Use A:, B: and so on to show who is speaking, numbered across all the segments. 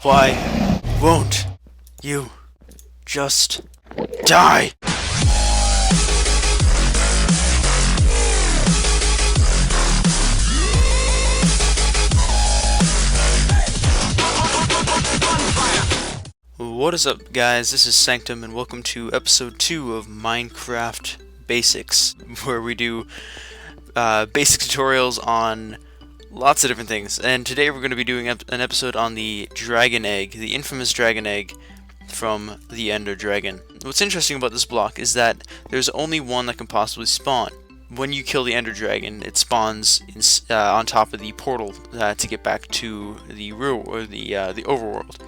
A: Why won't you just die? What is up, guys? This is Sanctum, and welcome to episode 2 of Minecraft Basics, where we do basic tutorials on lots of different things. And today we're going to be doing an episode on the dragon egg, the infamous dragon egg from the Ender Dragon. What's interesting about this block is that there's only one that can possibly spawn. When you kill the Ender Dragon, it spawns on top of the portal to get back to the real or the overworld.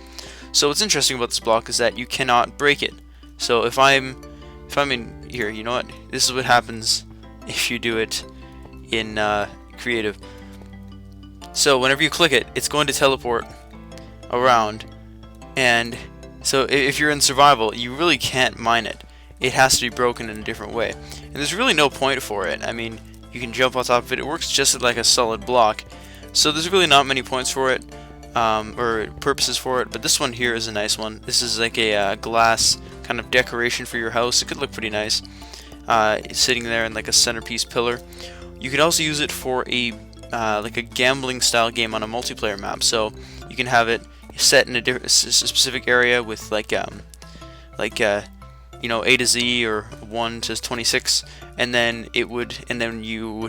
A: So what's interesting about this block is that you cannot break it. So if I'm in here, you know what? This is what happens if you do it in creative. So whenever you click it, it's going to teleport around, and so if you're in survival, you really can't mine it. It has to be broken in a different way, and there's really no point for it. I mean, you can jump on top of it. It works just like a solid block, so there's really not many points for it, or purposes for it. But this one here is a nice one. This is like a glass kind of decoration for your house. It could look pretty nice, sitting there in like a centerpiece pillar. You could also use it for a like a gambling style game on a multiplayer map. So you can have it set in a specific area with like you know, A to Z or 1 to 26, and then you would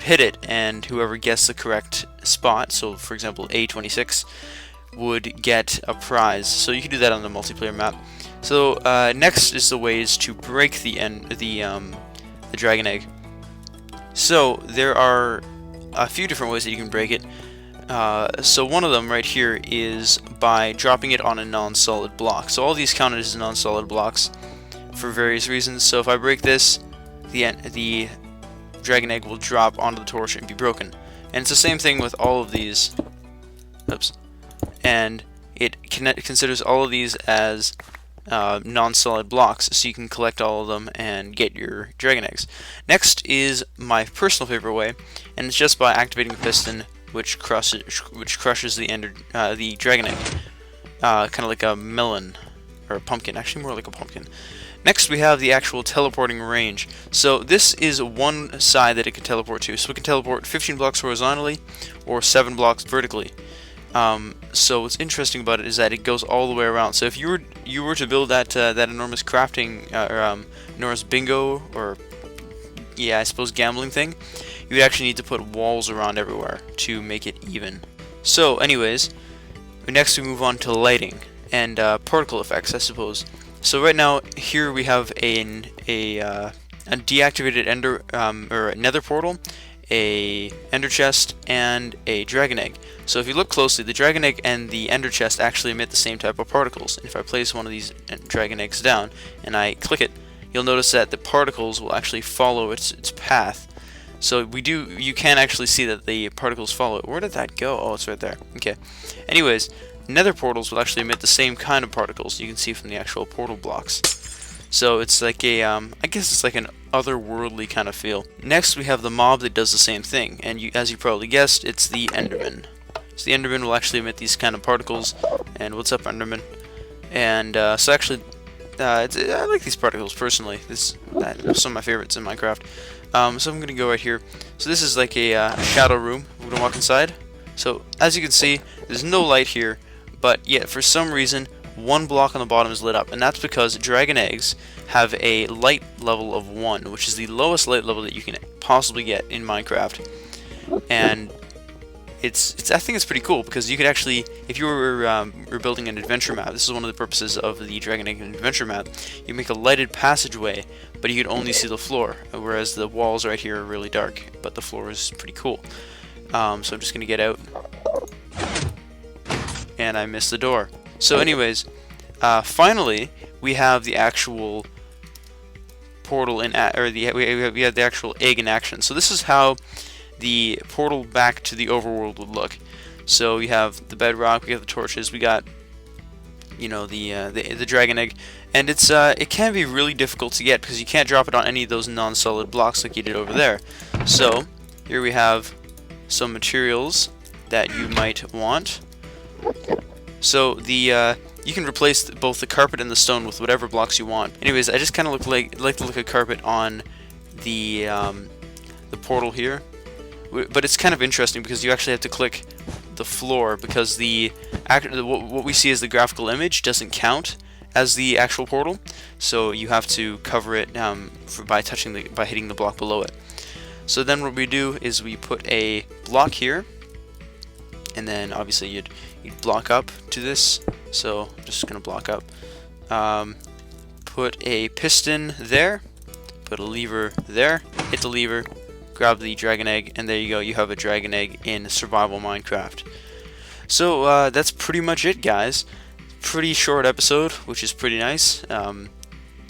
A: hit it, and whoever guessed the correct spot, so for example A26, would get a prize. So you can do that on the multiplayer map. So next is the ways to break the dragon egg. So there are a few different ways that you can break it. So one of them right here is by dropping it on a non-solid block. So all these count as non-solid blocks for various reasons. So if I break this, the dragon egg will drop onto the torch and be broken. And it's the same thing with all of these. Oops. And it considers all of these as non-solid blocks, so you can collect all of them and get your dragon eggs. Next is my personal favorite way, and it's just by activating the piston, which crushes the dragon egg, kind of like a melon or a pumpkin. Actually, more like a pumpkin. Next, we have the actual teleporting range. So this is one side that it can teleport to. So it can teleport 15 blocks horizontally or 7 blocks vertically. So what's interesting about it is that it goes all the way around. So if you were to build that enormous crafting enormous bingo, or yeah, I suppose gambling thing, you would actually need to put walls around everywhere to make it even. So anyways, next we move on to lighting and particle effects, I suppose. So right now here we have a deactivated ender or nether portal, a ender chest, and a dragon egg. So if you look closely, the dragon egg and the ender chest actually emit the same type of particles. And if I place one of these dragon eggs down and I click it, you'll notice that the particles will actually follow its path. So you can actually see that the particles follow it. Where did that go? Oh, it's right there. Okay. Anyways, nether portals will actually emit the same kind of particles. You can see from the actual portal blocks. So it's like a, I guess it's like an otherworldly kind of feel. Next, we have the mob that does the same thing, and as you probably guessed, it's the Enderman. So the Enderman will actually emit these kind of particles. And what's up, Enderman? And so actually, I like these particles personally. They're some of my favorites in Minecraft. So I'm gonna go right here. So this is like a shadow room. We're gonna walk inside. So as you can see, there's no light here, but yet for some reason, one block on the bottom is lit up, and that's because dragon eggs have a light level of 1, which is the lowest light level that you can possibly get in Minecraft. And I think it's pretty cool, because you could actually, if you were building an adventure map, this is one of the purposes of the dragon egg adventure map, you make a lighted passageway, but you could only see the floor, whereas the walls right here are really dark, but the floor is pretty cool. So I'm just gonna get out, and I missed the door. So anyways, finally we have the actual portal we have the actual egg in action. So this is how the portal back to the overworld would look. So we have the bedrock, we have the torches, we got, you know, the dragon egg, and it can be really difficult to get because you can't drop it on any of those non-solid blocks like you did over there. So here we have some materials that you might want. So the you can replace both the carpet and the stone with whatever blocks you want. Anyways, I just kind of like to look at carpet on the portal here, but it's kind of interesting because you actually have to click the floor, because what we see as the graphical image doesn't count as the actual portal, so you have to cover it by hitting the block below it. So then what we do is we put a block here, and then obviously you'd block up to this. So I'm just gonna block up. Put a piston there. Put a lever there. Hit the lever. Grab the dragon egg, and there you go. You have a dragon egg in survival Minecraft. So that's pretty much it, guys. Pretty short episode, which is pretty nice.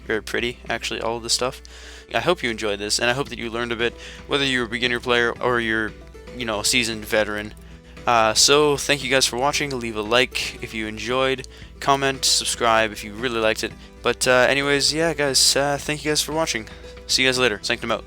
A: Very pretty, actually, all of this stuff. I hope you enjoyed this, and I hope that you learned a bit, whether you're a beginner player or you're, a seasoned veteran. So thank you guys for watching. Leave a like if you enjoyed, comment, subscribe if you really liked it. But anyways, yeah, guys, thank you guys for watching. See you guys later. Sanctum out.